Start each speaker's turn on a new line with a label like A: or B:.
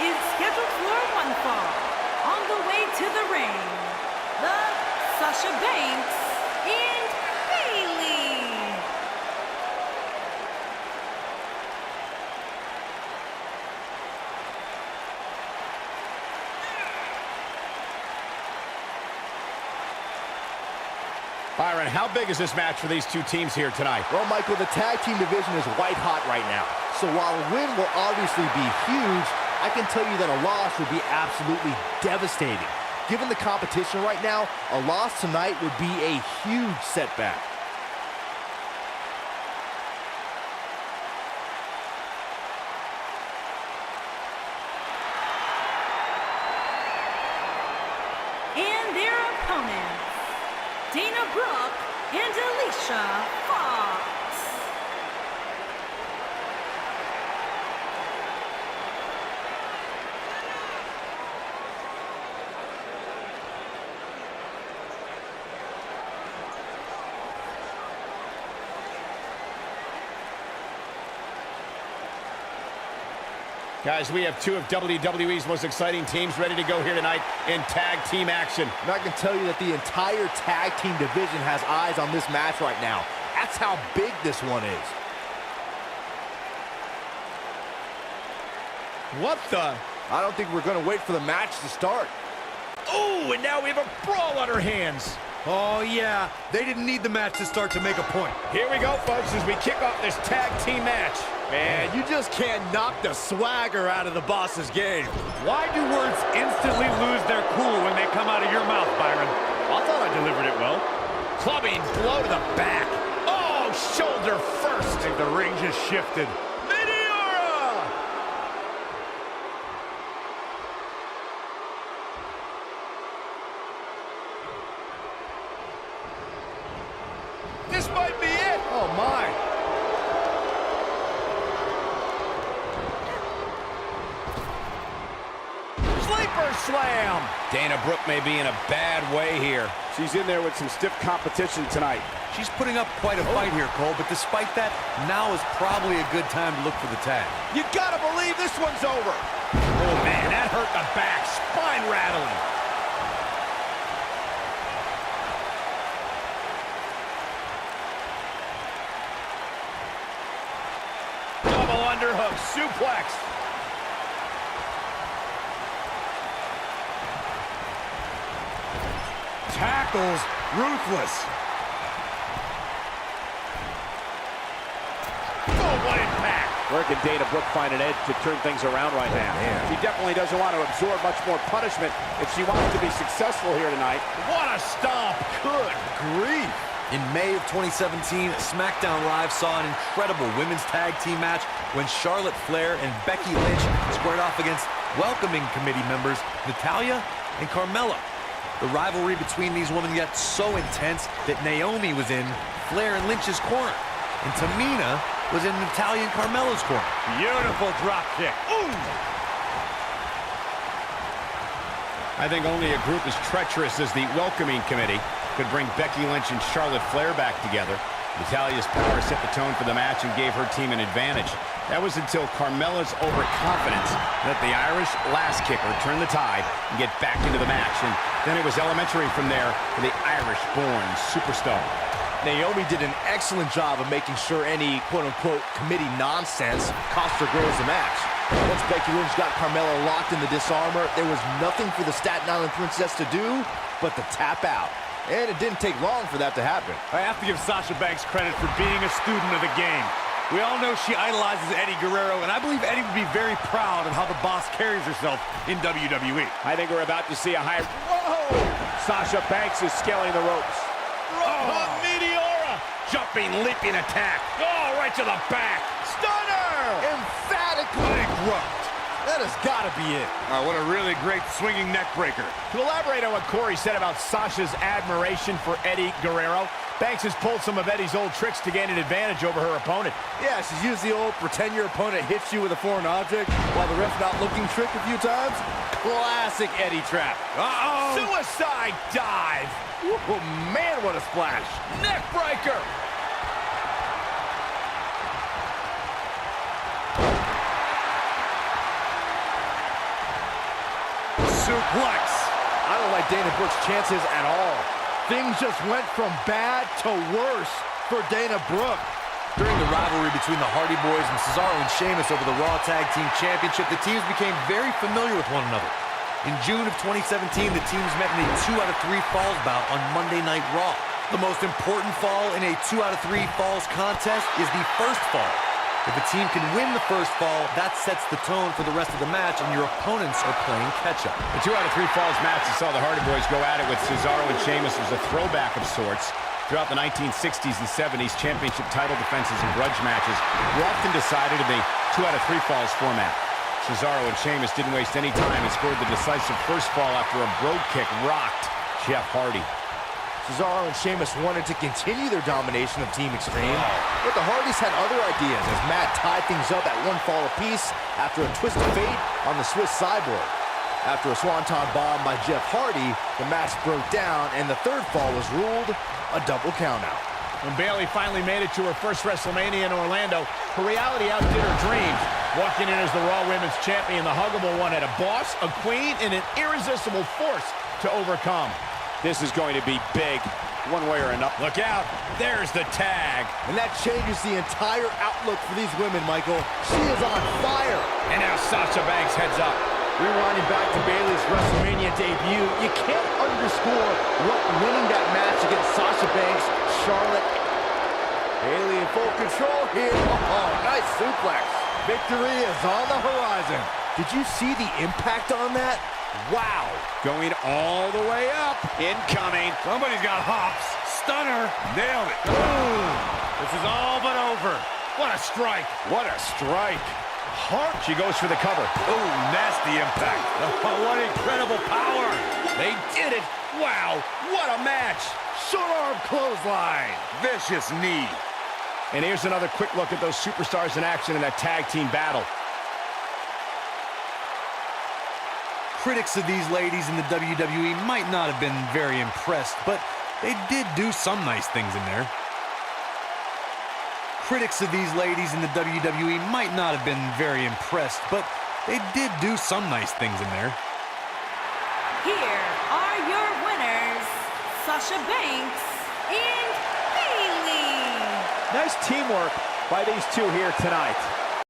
A: is scheduled for one fall. On the way to the ring, the Sasha Banks and Bayley.
B: Byron, how big is this match for these two teams here tonight?
C: Well, Michael, the tag team division is white hot right now. So while a win will obviously be huge, I can tell you that a loss would be absolutely devastating. Given the competition right now, a loss tonight would be a huge setback.
A: And their opponents, Dana Brooke and Alicia Fox.
B: Guys, we have two of WWE's most exciting teams ready to go here tonight in tag team action.
C: And I can tell you that the entire tag team division has eyes on this match right now. That's how big this one is.
B: What the?
C: I don't think we're going to wait for the match to start.
B: Oh, and now we have a brawl on our hands.
D: Oh, yeah. They didn't need the match to start to make a point.
B: Here we go, folks, as we kick off this tag team match.
D: Man, you just can't knock the swagger out of the boss's game. Why do words instantly lose their cool when they come out of your mouth, Byron?
B: I thought I delivered it well. Clubbing blow to the back. Oh, shoulder first.
D: I think the ring just shifted.
B: Meteora! This might be it.
D: Oh, my.
B: Sleeper slam. Dana Brooke may be in a bad way here. She's in there with some stiff competition tonight.
E: She's putting up quite a fight here, Cole, but despite that, now is probably a good time to look for the tag.
B: You gotta believe this one's over. Oh, man, that hurt the back. Spine rattling. Double underhook suplex.
D: Tackles ruthless.
B: Oh, what impact. Where can Dana Brooke find an edge to turn things around right now? She definitely doesn't want to absorb much more punishment if she wants to be successful here tonight. What a stomp. Good grief.
E: In May of 2017, SmackDown Live saw an incredible women's tag team match when Charlotte Flair and Becky Lynch squared off against welcoming committee members Natalya and Carmella. The rivalry between these women got so intense that Naomi was in Flair and Lynch's corner, and Tamina was in Natalya and Carmella's corner.
D: Beautiful drop kick. Ooh!
B: I think only a group as treacherous as the welcoming committee could bring Becky Lynch and Charlotte Flair back together. Natalya's power set the tone for the match and gave her team an advantage. That was until Carmella's overconfidence let the Irish last kicker turn the tide and get back into the match. And then it was elementary from there for the Irish-born superstar.
C: Naomi did an excellent job of making sure any quote-unquote committee nonsense cost her girls the match. Once Becky Lynch got Carmella locked in the disarmor, there was nothing for the Staten Island Princess to do but to tap out. And it didn't take long for that to happen.
D: I have to give Sasha Banks credit for being a student of the game. We all know she idolizes Eddie Guerrero, and I believe Eddie would be very proud of how the boss carries herself in WWE.
B: I think we're about to see a high... Whoa! Sasha Banks is scaling the ropes. Oh, Meteora! Jumping, leaping attack. Oh, right to the back. Stunner!
C: Emphatically grunt. That has got to be it.
D: What a really great swinging neck breaker.
B: To elaborate on what Corey said about Sasha's admiration for Eddie Guerrero, Banks has pulled some of Eddie's old tricks to gain an advantage over her opponent.
C: Yeah, she's used the old pretend your opponent hits you with a foreign object while the ref's not looking trick a few times. Classic Eddie trap.
B: Uh-oh! Suicide dive!
C: Oh, man, what a splash.
B: Neck breaker!
D: suplex.
C: I don't like Dana Brooke's chances at all. Things just went from bad to worse for Dana Brooke.
E: During the rivalry between the Hardy Boys and Cesaro and Sheamus over the Raw Tag Team Championship, the teams became very familiar with one another. In June of 2017, the teams met in a 2 out of 3 falls bout on Monday Night Raw. The most important fall in a 2 out of 3 falls contest is the first fall. If a team can win the first fall, that sets the tone for the rest of the match, and your opponents are playing catch-up.
B: The 2 out of 3 falls match that saw the Hardy Boys go at it with Cesaro and Sheamus was a throwback of sorts. Throughout the 1960s and 70s, championship title defenses and grudge matches were often decided in the 2 out of 3 falls format. Cesaro and Sheamus didn't waste any time and scored the decisive first fall after a brogue kick rocked Jeff Hardy.
C: Cesaro and Sheamus wanted to continue their domination of Team Extreme, but the Hardys had other ideas as Matt tied things up at 1 fall apiece after a twist of fate on the Swiss Cyborg. After a swanton bomb by Jeff Hardy, the match broke down and the third fall was ruled a double countout.
F: When Bayley finally made it to her first WrestleMania in Orlando, her reality outdid her dreams. Walking in as the Raw Women's Champion, the Huggable One had a boss, a queen, and an irresistible force to overcome.
B: This is going to be big, one way or another.
F: Look out, there's the tag.
C: And that changes the entire outlook for these women, Michael. She is on fire.
B: And now Sasha Banks heads up.
C: Rewinding back to Bayley's WrestleMania debut, you can't underscore what winning that match against Sasha Banks, Charlotte. Bayley in full control here. Oh, nice suplex. Victory is on the horizon. Did you see the impact on that? Wow.
B: Going all the way up. Incoming.
D: Somebody's got hops. Stunner. Nailed it. Boom. This is all but over. What a strike.
B: What a strike. Hart. She goes for the cover.
D: Oh, nasty impact. Oh, what incredible power.
B: They did it. Wow. What a match.
D: Short arm clothesline. Vicious knee.
B: And here's another quick look at those superstars in action in that tag team battle.
E: Critics of these ladies in the WWE might not have been very impressed, but they did do some nice things in there. Critics of these ladies in the WWE might not have been very impressed, but they did do some nice things in there.
A: Here are your winners, Sasha Banks and Bayley.
F: Nice teamwork by these two here tonight.